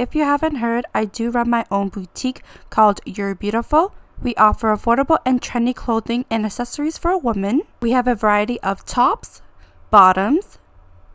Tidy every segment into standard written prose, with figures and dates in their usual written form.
If you haven't heard, I do run my own boutique called You're Beautiful. We offer affordable and trendy clothing and accessories for a woman. We have a variety of tops, bottoms,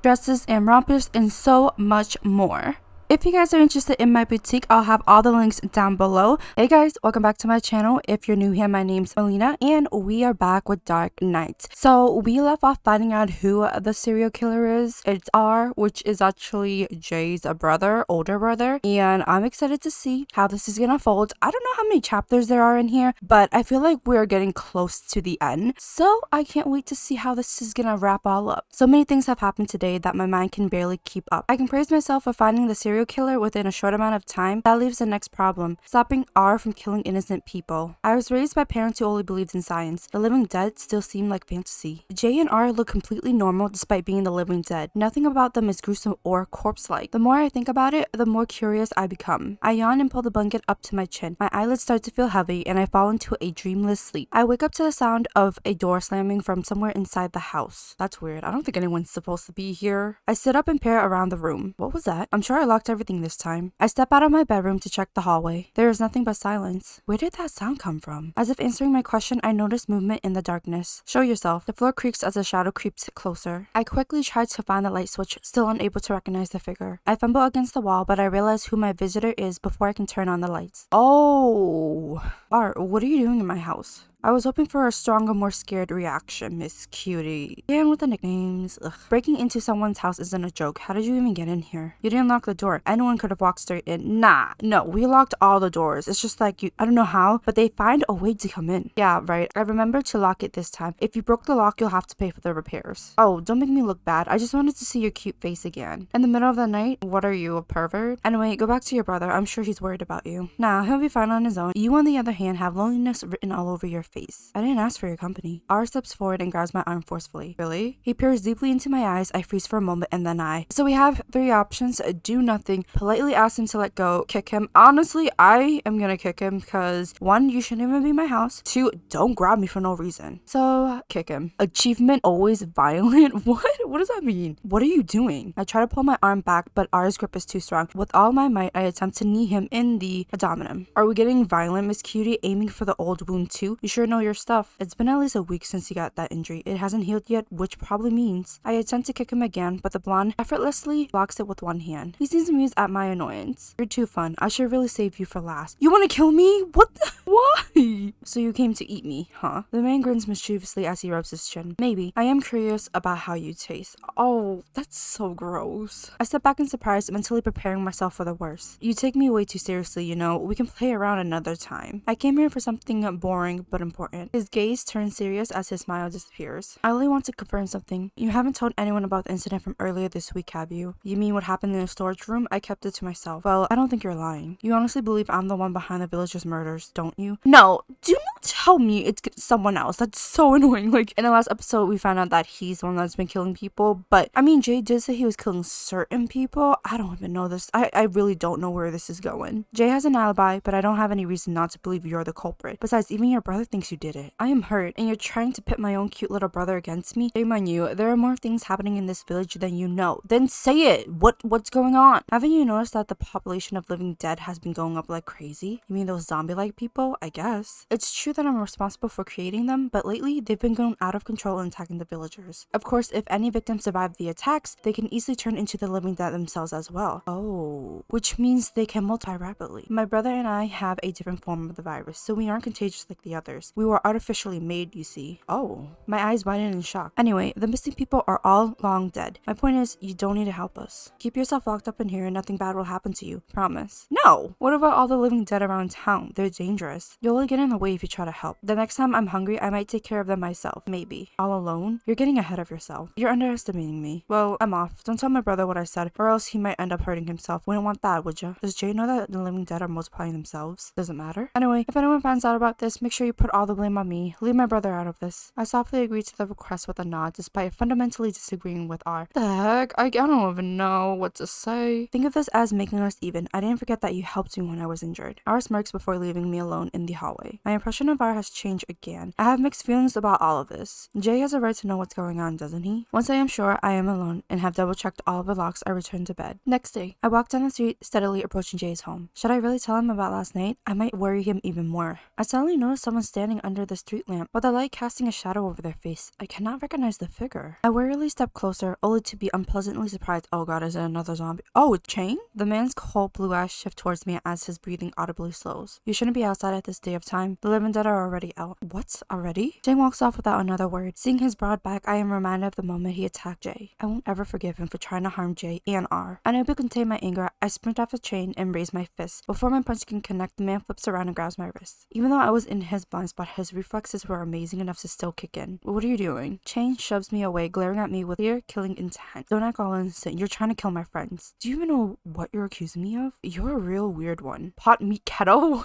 dresses and rompers, and so much more. If you guys are interested in my boutique, I'll have all the links down below. Hey guys, welcome back to my channel. If you're new here, my name's Malina and we are back with Dark Knight. So we left off finding out who the serial killer is. It's R, which is actually Jay's brother, older brother, and I'm excited to see how this is gonna unfold. I don't know how many chapters there are in here, but I feel like we're getting close to the end. So I can't wait to see how this is gonna wrap all up. So many things have happened today that my mind can barely keep up. I can praise myself for finding the serial killer within a short amount of time. That leaves the next problem: stopping R from killing innocent people. I was raised by parents who only believed in science. The living dead still seemed like fantasy. Jay and R look completely normal despite being the living dead. Nothing about them is gruesome or corpse-like. The more I think about it, the more curious I become. I yawn and pull the blanket up to my chin. My eyelids start to feel heavy and I fall into a dreamless sleep. I wake up to the sound of a door slamming from somewhere inside the house. That's weird. I don't think anyone's supposed to be here. I sit up and peer around the room. What was that? I'm sure I locked everything this time. I step out of my bedroom to check the hallway. There is nothing but silence. Where did that sound come from? As if answering my question, I notice movement in the darkness. Show yourself. The floor creaks as a shadow creeps closer. I quickly try to find the light switch, still unable to recognize the figure. I fumble against the wall, but I realize who my visitor is before I can turn on the lights. Oh, Art, what are you doing in my house? I was hoping for a stronger, more scared reaction, Miss Cutie. And with the nicknames. Ugh. Breaking into someone's house isn't a joke. How did you even get in here? You didn't lock the door. Anyone could have walked straight in. Nah, no, we locked all the doors. It's just like I don't know how, but they find a way to come in. Yeah, right. I remembered to lock it this time. If you broke the lock, you'll have to pay for the repairs. Oh, don't make me look bad. I just wanted to see your cute face again. In the middle of the night? What are you, a pervert? Anyway, go back to your brother. I'm sure he's worried about you. Nah, he'll be fine on his own. You, on the other hand, have loneliness written all over your face. I didn't ask for your company. R steps forward and grabs my arm forcefully. Really? He peers deeply into my eyes. I freeze for a moment and then So we have three options: do nothing, politely ask him to let go, kick him. Honestly, I am gonna kick him because 1, you shouldn't even be in my house. 2, don't grab me for no reason. So kick him. Achievement: always violent. What does that mean? What are you doing? I try to pull my arm back, but R's grip is too strong. With all my might, I attempt to knee him in the abdomen. Are we getting violent, Miss Cutie? Aiming for the old wound too? You sure know your stuff. It's been at least a week since he got that injury. It hasn't healed yet, which probably means I attempt to kick him again, but the blonde effortlessly blocks it with one hand. He seems amused at my annoyance. You're too fun. I should really save you for last. You want to kill me? What the? Why? So you came to eat me, huh? The man grins mischievously as he rubs his chin. Maybe. I am curious about how you taste. Oh, that's so gross. I step back in surprise, mentally preparing myself for the worst. You take me way too seriously, you know. We can play around another time. I came here for something boring but important. His gaze turns serious as his smile disappears. I only want to confirm something. You haven't told anyone about the incident from earlier this week, have you? You mean what happened in the storage room? I kept it to myself. Well, I don't think you're lying. You honestly believe I'm the one behind the villagers' murders, don't you? No, do not tell me it's someone else. That's so annoying. Like, in the last episode, we found out that he's the one that's been killing people, but I mean, Jay did say he was killing certain people. I don't even know this. I really don't know where this is going. Jay has an alibi, but I don't have any reason not to believe you're the culprit. Besides, even your brother thinks you did it. I am hurt, and you're trying to pit my own cute little brother against me? Shame on you. There are more things happening in this village than you know. Then say it. What's going on? Haven't you noticed that the population of living dead has been going up like crazy? You mean those zombie-like people? I guess. It's true that I'm responsible for creating them, but lately they've been going out of control and attacking the villagers. Of course, if any victims survive the attacks, they can easily turn into the living dead themselves as well. Oh, which means they can multiply rapidly. My brother and I have a different form of the virus, so we aren't contagious like the others. We were artificially made, you see. Oh, my eyes widen in shock. Anyway, the missing people are all long dead. My point is, you don't need to help us. Keep yourself locked up in here and nothing bad will happen to you. Promise. No! What about all the living dead around town? They're dangerous. You'll only get in the way if you try to help. The next time I'm hungry, I might take care of them myself. Maybe. All alone? You're getting ahead of yourself. You're underestimating me. Well, I'm off. Don't tell my brother what I said, or else he might end up hurting himself. Wouldn't want that, would ya? Does Jay know that the living dead are multiplying themselves? Doesn't matter. Anyway, if anyone finds out about this, make sure you put all the blame on me. Leave my brother out of this. I softly agreed to the request with a nod, despite fundamentally disagreeing with R. The heck? I don't even know what to say. Think of this as making us even. I didn't forget that you helped me when I was injured. R smirks before leaving me alone in the hallway. My impression of R has changed again. I have mixed feelings about all of this. Jay has a right to know what's going on, doesn't he? Once I am sure I am alone and have double-checked all of the locks, I return to bed. Next day, I walk down the street, steadily approaching Jay's home. Should I really tell him about last night? I might worry him even more. I suddenly notice someone standing under the street lamp, with the light casting a shadow over their face. I cannot recognize the figure. I warily step closer, only to be unpleasantly surprised. Oh god, is it another zombie? Oh, it's Chain? The man's cold blue eyes shift towards me as his breathing audibly slows. You shouldn't be outside at this day of time. The living dead are already out. What? Already? Chain walks off without another word. Seeing his broad back, I am reminded of the moment he attacked Jay. I won't ever forgive him for trying to harm Jay and R. Unable to contain my anger, I sprint after Chain and raise my fist. Before my punch can connect, the man flips around and grabs my wrist. Even though I was in his blind spot, his reflexes were amazing enough to still kick in. What are you doing? Chain shoves me away, glaring at me with clear, killing intent. Don't act all innocent. You're trying to kill my friends. Do you even know what you're accusing me of? You're a real weird one. Pot meat kettle?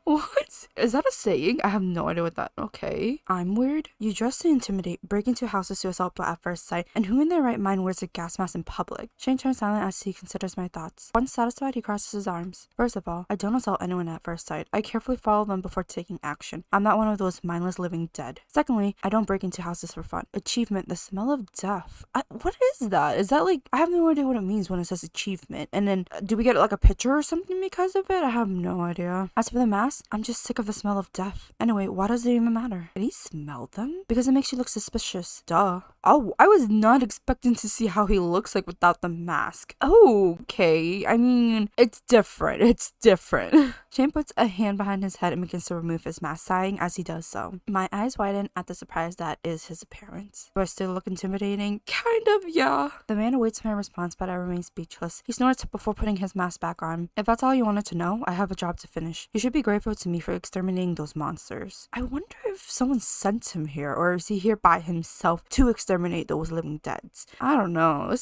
What? Is that a saying? I have no idea what that. Okay. I'm weird? You dress to intimidate, break into houses to assault at first sight, and who in their right mind wears a gas mask in public? Shane turns silent as he considers my thoughts. Once satisfied, he crosses his arms. First of all, I don't assault anyone at first sight. I carefully follow them before taking action. I'm not one of those mindless living dead. Secondly, I don't break into houses for fun. Achievement, the smell of death. What is that? Is that like, I have no idea what it means when it says achievement. And then, do we get like a picture or something because of it? I have no idea. As for the mask, I'm just sick of the smell of death. Anyway, why does it even matter? Did he smell them? Because it makes you look suspicious. Duh. Oh, I was not expecting to see how he looks like without the mask. Oh, okay. I mean, it's different. It's different. Shane puts a hand behind his head and begins to remove his mask, sighing as he does so. My eyes widen at the surprise that is his appearance. Do I still look intimidating? Kind of, yeah. The man awaits my response, but I remain speechless. He snorts before putting his mask back on. If that's all you wanted to know, I have a job to finish. You should be grateful to me for exterminating those monsters. I wonder if someone sent him here, or is he here by himself to exterminate those living deads? I don't know.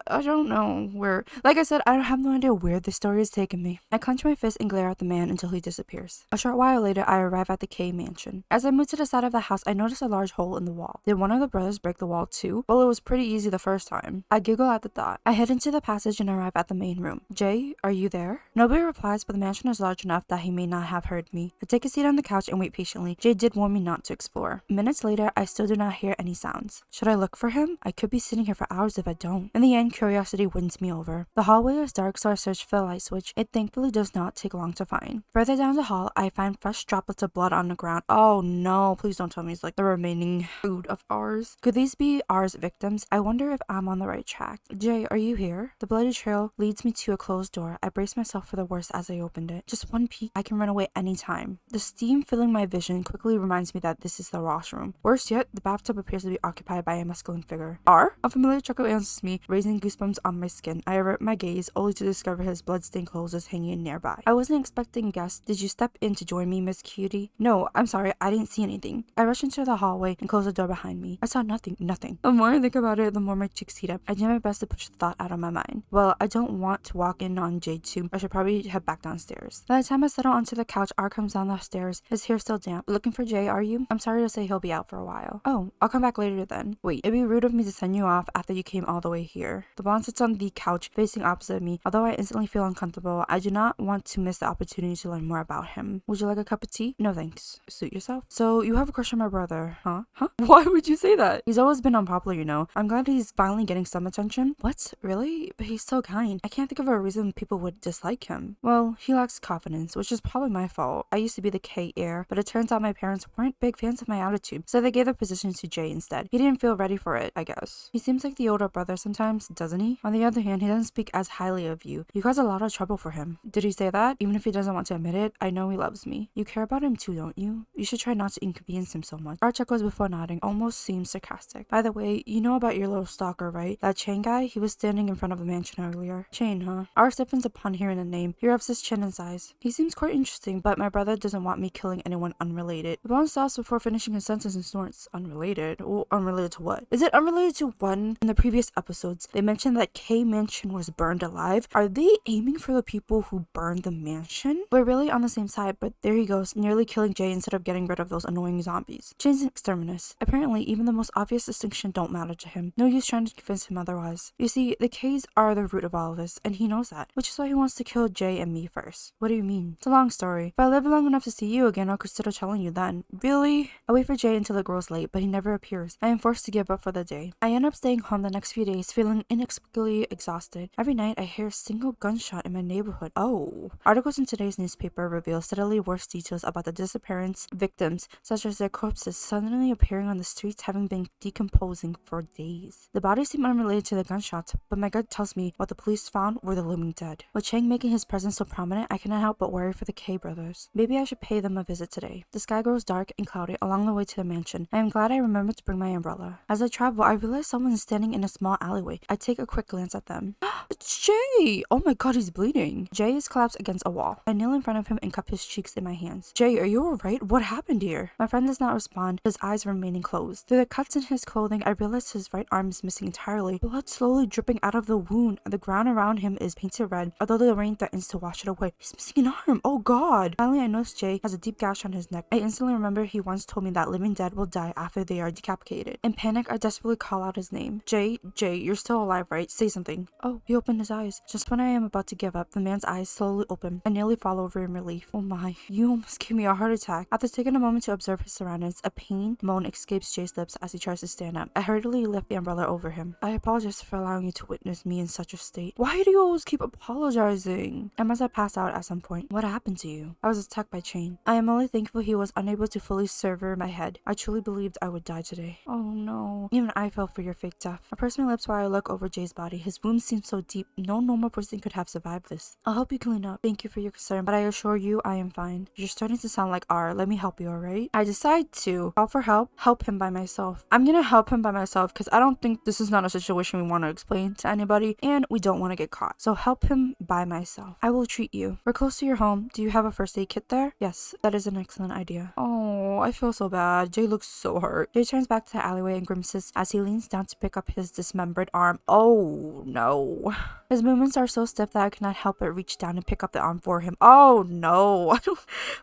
I don't know where. Like I said, I have no idea where this story is taking me. I clench my fist and glare at the man until he disappears. A short while later, I arrive at the K mansion. As I move to the side of the house, I notice a large hole in the wall. Did one of the brothers break the wall too? Well, it was pretty easy the first time. I giggle at the thought. I head into the passage and arrive at the main room. Jay, are you there? Nobody replies, but the mansion is large enough that he may not have heard me. I take a seat on the couch and wait patiently. Jay did warn me not to explore. Minutes later, I still do not hear any sounds. Should I look for him? I could be sitting here for hours if I don't. In the end, curiosity wins me over. The hallway is dark, so I search for the light switch. It thankfully does not take long to find. Further down the hall, I find fresh droplets of blood on the ground. Oh no, please don't tell me it's like the remaining food of ours. Could these be ours victims? I wonder if I'm on the right track. Jay, are you here? The bloody trail leads me to a closed door. I brace myself for the worst as I opened it. Just one peek, I can run away anytime. The steam filling my vision quickly reminds me that this is the washroom. Worse yet, the bathtub appears to be occupied by a masculine figure. R? A familiar chuckle answers me, raising goosebumps on my skin. I avert my gaze, only to discover his bloodstained clothes is hanging nearby. I wasn't expecting guests. Did you step in to join me, Miss Cutie? No, I'm sorry, I didn't see anything. I rush into the hallway and close the door behind me. I saw nothing. The more I think about it, the more my cheeks heat up. I do my best to push the thought out of my mind. Well, I don't want to walk in on Jade too. I should probably head back downstairs. By the time I settle onto the couch, R comes down the stairs, his hair still damp. Looking for Jay, are you? I'm sorry to say he'll be out for a while. Oh, I'll come back later then. Wait, it'd be rude of me to send you off after you came all the way here. The blonde sits on the couch, facing opposite of me. Although I instantly feel uncomfortable, I do not want to miss the opportunity to learn more about him. Would you like a cup of tea? No thanks. Suit yourself. So, you have a crush on my brother, huh? Why would you say that? He's always been unpopular, you know. I'm glad he's finally getting some attention. What? Really? But he's so kind. I can't think of a reason people would dislike him. Well, he lacks confidence, which is probably my fault. I used to be the K heir, but it turns out my parents weren't big fans of my attitude, so they gave the position to Jay instead. He didn't feel ready for it, I guess. He seems like the older brother sometimes, doesn't he? On the other hand, he doesn't speak as highly of you. You cause a lot of trouble for him. Did he say that? Even if he doesn't want to admit it, I know he loves me. You care about him too, don't you? You should try not to inconvenience him so much. Our chuckles before nodding almost seems sarcastic. By the way, you know about your little stalker, right? That Chain guy? He was standing in front of the mansion earlier. Chain, huh? R stiffens upon hearing the name. He rubs his chin and sighs. He seems quite interesting, but my brother doesn't want me killing anyone unrelated. The blonde stops before finishing his sentence and snorts. Unrelated? Well, unrelated to what? Is it unrelated to one in the previous episodes? They mentioned that K Mansion was burned alive. Are they aiming for the people who burned the mansion? extinction. We're really on the same side, but there he goes, nearly killing Jay instead of getting rid of those annoying zombies. Jay's an exterminist. Apparently, even the most obvious distinction don't matter to him. No use trying to convince him otherwise. You see, the K's are the root of all of this, and he knows that, which is why he wants to kill Jay and me first. What do you mean? It's a long story. If I live long enough to see you again, I'll consider telling you then. Really? I wait for Jay until it grows late, but he never appears. I am forced to give up for the day. I end up staying home the next few days, feeling inexplicably exhausted. Every night, I hear a single gunshot in my neighborhood. Oh. Articles in today's newspaper reveal steadily worse details about the disappearance victims, such as their corpses suddenly appearing on the streets having been decomposing for days. The bodies seem unrelated to the gunshots, but my gut tells me what the police found were the living dead. With Chang making his presence so prominent, I cannot help but worry for the K brothers. Maybe I should pay them a visit today. The sky grows dark and cloudy along the way to the mansion. I am glad I remembered to bring my umbrella. As I travel, I realize someone is standing in a small alleyway. I take a quick glance at them. It's Jay! Oh my god, he's bleeding. Jay is collapsed against a wall. I kneel in front of him and cup his cheeks in my hands. Jay, are you alright? What happened here? My friend does not respond, his eyes remaining closed. Through the cuts in his clothing, I realize his right arm is missing entirely. Blood slowly dripping out of the wound. The ground around him is painted red, although the rain threatens to wash it away. He's missing an arm. Oh god. Finally, I notice Jay has a deep gash on his neck. I instantly remember he once told me that living dead will die after they are decapitated. In panic, I desperately call out his name. Jay, you're still alive, right? Say something. Oh, he opened his eyes. Just when I am about to give up, the man's eyes slowly open. I nearly fall over in relief. Oh my, you almost gave me a heart attack. After taking a moment to observe his surroundings, a pained moan escapes Jay's lips as he tries to stand up. I hurriedly lift the umbrella over him. I apologize for allowing you to witness me in such a state. Why do you always keep apologizing? I must have passed out at some point. What happened to you? I was attacked by Chain. I am only thankful he was unable to fully sever my head. I truly believed I would die today. Oh no. Even I fell for your fake death. I purse my lips while I look over Jay's body. His wounds seem so deep. No normal person could have survived this. I'll help you clean up. Thank you for your concern, but I assure you I am fine. You're starting to sound like R. Let me help you, alright? I decide to call for help him by myself. I'm gonna help him by myself because I don't think this is not a situation we want to explain to anybody and we don't want to get caught. So help him by myself. I will treat you. We're close to your home. Do you have a first aid kit there? Yes, that is an excellent idea. Oh, I feel so bad. Jay looks so hurt. Jay turns back to the alleyway and grimaces as he leans down to pick up his dismembered arm. Oh no. His movements are so stiff that I cannot help but reach down and pick up the arm for him. Oh no.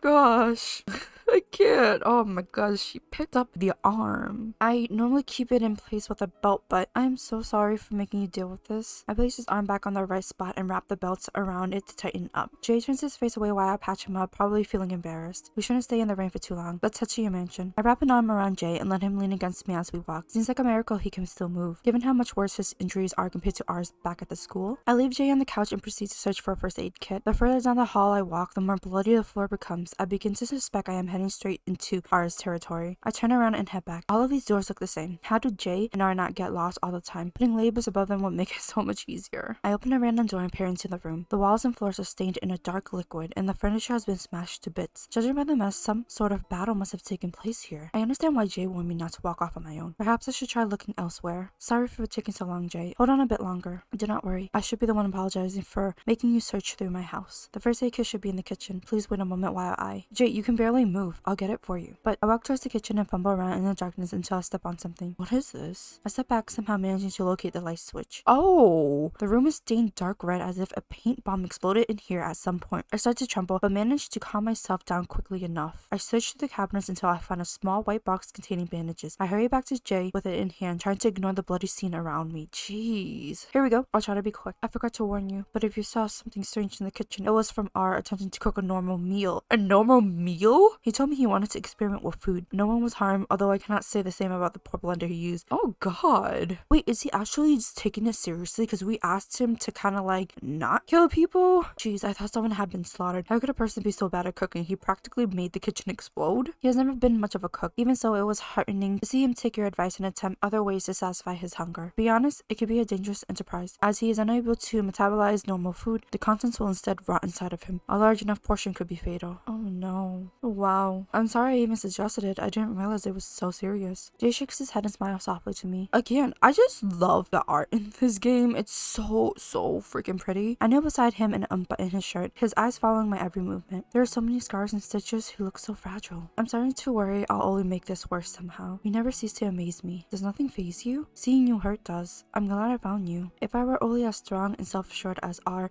Gosh. I can't. Oh my gosh, she picked up the arm. I normally keep it in place with a belt, but I'm so sorry for making you deal with this. I place his arm back on the right spot and wrap the belts around it to tighten up. Jay turns his face away while I patch him up, probably feeling embarrassed. We shouldn't stay in the rain for too long. Let's head to your mansion. I wrap an arm around Jay and let him lean against me as we walk. Seems like a miracle he can still move, given how much worse his injuries are compared to ours back at the school. I leave Jay on the couch and proceed to search for a first aid kit. The further down the hall I walk, the more bloody the floor becomes. I begin to suspect I am heading straight into R's territory. I turn around and head back. All of these doors look the same. How do Jay and R not get lost all the time? Putting labels above them would make it so much easier. I open a random door and peer into the room. The walls and floors are stained in a dark liquid, and the furniture has been smashed to bits. Judging by the mess, some sort of battle must have taken place here. I understand why Jay warned me not to walk off on my own. Perhaps I should try looking elsewhere. Sorry for taking so long, Jay. Hold on a bit longer. Do not worry. I should be the one apologizing for making you search through my house. The first aid kit should be in the kitchen. Please wait a moment while Jay, you can barely move. I'll get it for you. But I walk towards the kitchen and fumble around in the darkness until I step on something. What is this? I step back, somehow managing to locate the light switch. Oh! The room is stained dark red as if a paint bomb exploded in here at some point. I start to tremble, but manage to calm myself down quickly enough. I search through the cabinets until I find a small white box containing bandages. I hurry back to Jay with it in hand, trying to ignore the bloody scene around me. Jeez. Here we go. I'll try to be quick. I forgot to warn you, but if you saw something strange in the kitchen, it was from R attempting to cook a normal meal. A normal meal? He told me he wanted to experiment with food. No one was harmed, although I cannot say the same about the poor blender he used. Oh god. Wait, is he actually just taking it seriously? Because we asked him to kind of like not kill people? Jeez, I thought someone had been slaughtered. How could a person be so bad at cooking? He practically made the kitchen explode. He has never been much of a cook. Even so, it was heartening to see him take your advice and attempt other ways to satisfy his hunger. To be honest, it could be a dangerous enterprise. As he is unable to metabolize normal food, the contents will instead rot inside of him. A large enough portion could be fatal. Oh no. Oh, wow. I'm sorry I even suggested it. I didn't realize it was so serious. Jay shakes his head and smiles softly to me. Again, I just love the art in this game. It's so freaking pretty. I kneel beside him and unbutton his shirt, his eyes following my every movement. There are so many scars and stitches. He looks so fragile. I'm starting to worry I'll only make this worse somehow. You never cease to amaze me. Does nothing faze you? Seeing you hurt does. I'm glad I found you. If I were only as strong and self-assured as R,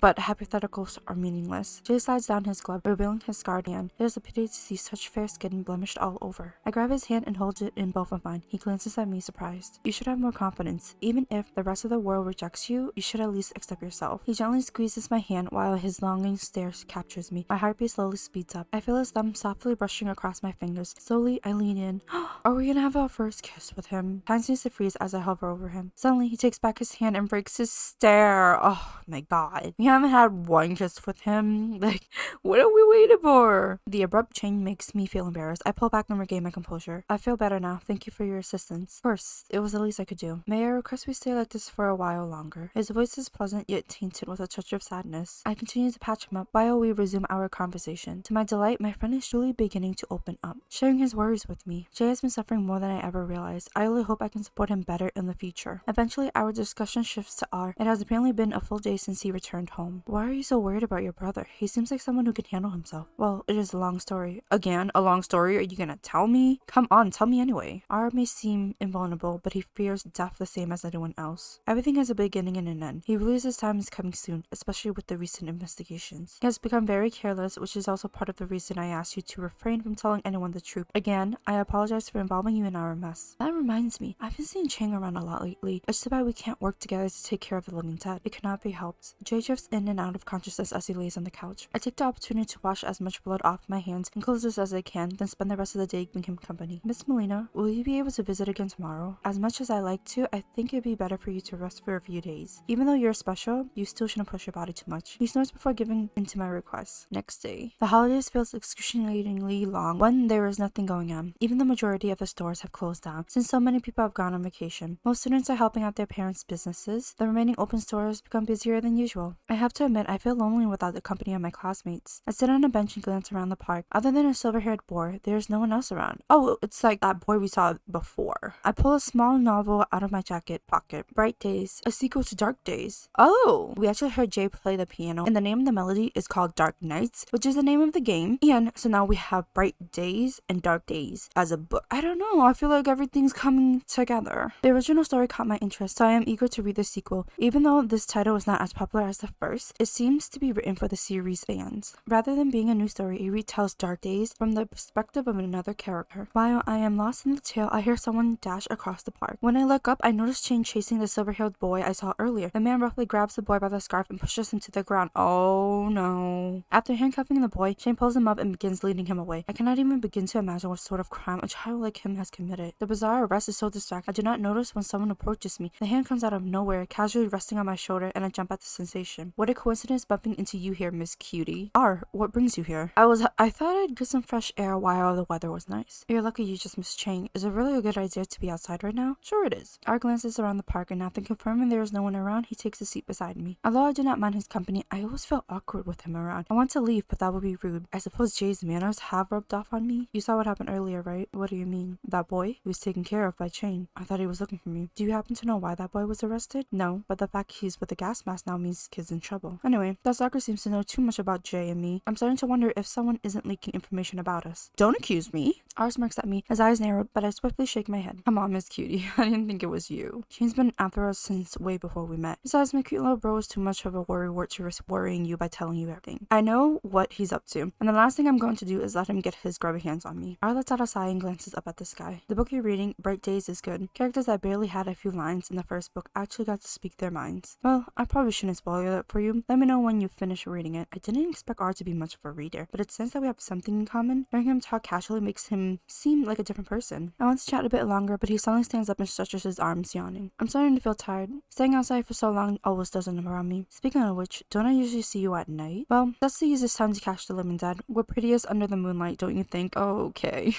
but hypotheticals are meaningless. Jay slides down his glove, revealing his scarred hand. It is a pity to see such fair skin blemished all over. I grab his hand and hold it in both of mine. He glances at me surprised. You should have more confidence. Even if the rest of the world rejects you, you should at least accept yourself. He gently squeezes my hand while his longing stare captures me. My heartbeat slowly speeds up. I feel his thumb softly brushing across my fingers. Slowly, I lean in. Are we gonna have our first kiss with him? Time seems to freeze as I hover over him. Suddenly, he takes back his hand and breaks his stare. Oh my god. We haven't had one kiss with him. Like, what are we waiting for? The abrupt change makes me feel embarrassed. I pull back and regain my composure. I feel better now. Thank you for your assistance. Of course, it was the least I could do. May I request we stay like this for a while longer? His voice is pleasant yet tainted with a touch of sadness. I continue to patch him up while we resume our conversation. To my delight, my friend is truly beginning to open up, sharing his worries with me. Jay has been suffering more than I ever realized. I only hope I can support him better in the future. Eventually, our discussion shifts to R. It has apparently been a full day since he returned home. Why are you so worried about your brother? He seems like someone who can handle himself. Well, it is a long story. Again, a long story? Are you gonna tell me? Come on, tell me anyway. R may seem invulnerable, but he fears death the same as anyone else. Everything has a beginning and an end. He believes his time is coming soon, especially with the recent investigations. He has become very careless, which is also part of the reason I asked you to refrain from telling anyone the truth. Again, I apologize for involving you in our mess. That reminds me, I've been seeing Chang around a lot lately. It's too bad we can't work together to take care of the living dead. It cannot be helped. Jay drifts in and out of consciousness as he lays on the couch. I take the opportunity to wash as much blood off my hands and clothes as I can, then spend the rest of the day giving him company. Miss Malina, will you be able to visit again tomorrow? As much as I like to, I think it'd be better for you to rest for a few days. Even though you're special, you still shouldn't push your body too much. He snorts before giving into my request. Next day. The holidays feels excruciatingly long when there is nothing going on. Even the majority of the stores have closed down since so many people have gone on vacation. Most students are helping out their parents' businesses. The remaining open stores become busier than usual. I have to admit, I feel lonely without the company of my classmates. I sit on a bench and glance around the park. Other than a silver-haired boy, there's no one else around. Oh, it's like that boy we saw before. I pull a small novel out of my jacket pocket. Bright Days, a sequel to Dark Days. Oh, we actually heard Jay play the piano, and the name of the melody is called Dark Nights, which is the name of the game. And so now we have Bright Days and Dark Days as a book. I don't know, I feel like everything's coming together. The original story caught my interest, so I am eager to read the sequel. Even though this title is not as popular as the first, it seems to be written for the series fans. Rather than being a new story, it retells Dark Days from the perspective of another character. While I am lost in the tale, I hear someone dash across the park. When I look up, I notice Shane chasing the silver-haired boy I saw earlier. The man roughly grabs the boy by the scarf and pushes him to the ground. Oh no. After handcuffing the boy, Shane pulls him up and begins leading him away. I cannot even begin to imagine what sort of crime a child like him has committed. The bizarre arrest is so distracting, I do not notice when someone approaches me. The hand comes out of nowhere, casually resting on my shoulder, and I jump at the sensation. What a coincidence bumping into you here, Miss Cutie. R, what brings you here? I thought I'd get some fresh air while the weather was nice. You're lucky you just missed Chang. Is it really a good idea to be outside right now? Sure it is. R glances around the park, and after confirming there is no one around, he takes a seat beside me. Although I do not mind his company, I always feel awkward with him around. I want to leave, but that would be rude. I suppose Jay's manners have rubbed off on me. You saw what happened earlier, right? What do you mean? That boy? He was taken care of by Chang. I thought he was looking for me. Do you happen to know why that boy was arrested? No, but the fact he's with a gas mask now means kid's in trouble. Anyway, that stalker seems to know too much about Jay and me. I'm starting to wonder if someone isn't leaking information about us. Don't accuse me. R smirks at me, his eyes narrowed, but I swiftly shake my head. Come on, Miss Cutie. I didn't think it was you. Shane's been after us since way before we met. Besides, my cute little bro is too much of a worrywart to risk worrying you by telling you everything. I know what he's up to, and the last thing I'm going to do is let him get his grubby hands on me. R lets out a sigh and glances up at the sky. The book you're reading, Bright Days, is good. Characters that barely had a few lines in the first book actually got to speak their minds. Well, I probably shouldn't spoil it for you. Let me know when you finish reading it. I didn't expect R to be much of a reader, but it seems that we have something in common. Hearing him talk casually makes him seem like a different person. I want to chat a bit longer, but he suddenly stands up and stretches his arms, yawning. I'm starting to feel tired. Staying outside for so long always does a number on me. Speaking of which, don't I usually see you at night? Well, let's use this time to catch the living dead. We're prettiest under the moonlight, don't you think? Oh, okay.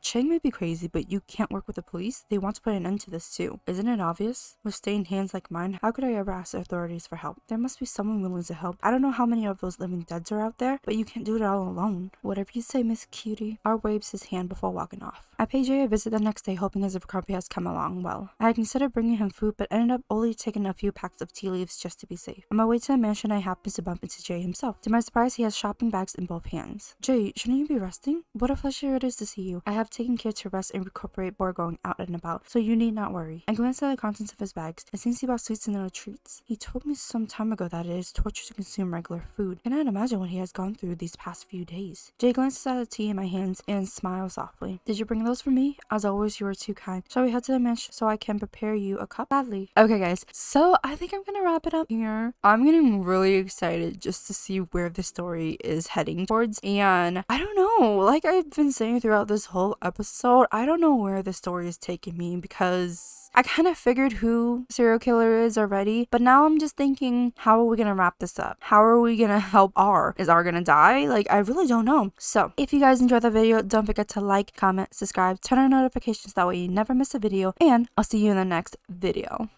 Chang may be crazy, but you can't work with the police? They want to put an end to this too. Isn't it obvious? With stained hands like mine, how could I ever ask the authorities for help? There must be someone willing to help. I don't know how many of those living deads are out there, but you can't do it all alone. Whatever you say, Miss Cutie. R waves his hand before walking off. I pay Jay a visit the next day, hoping his recovery has come along well. I had considered bringing him food, but ended up only taking a few packs of tea leaves just to be safe. On my way to the mansion, I happen to bump into Jay himself. To my surprise, he has shopping bags in both hands. Jay, shouldn't you be resting? What a pleasure it is to see you. I have taken care to rest and recuperate before going out and about, so you need not worry. I glanced at the contents of his bags and seems he bought sweets and little treats. He told me some time ago that it is torture to consume regular food. Cannot imagine what he has gone through these past few days. Jay glances at the tea in my hands and smiles softly. Did you bring those for me? As always, you were too kind. Shall we head to the mansion so I can prepare you a cup? Gladly. Okay guys, so I think I'm gonna wrap it up here. I'm getting really excited just to see where the story is heading towards, and I don't know, like I've been saying throughout this whole episode, I don't know where the story is taking me, because I kind of figured who the serial killer is already, but now I'm just thinking, how are we gonna wrap this up? How are we gonna help R? Is R gonna die? Like, I really don't know. So if you guys enjoyed the video, don't forget to like, comment, subscribe, turn on notifications, that way you never miss a video, and I'll see you in the next video.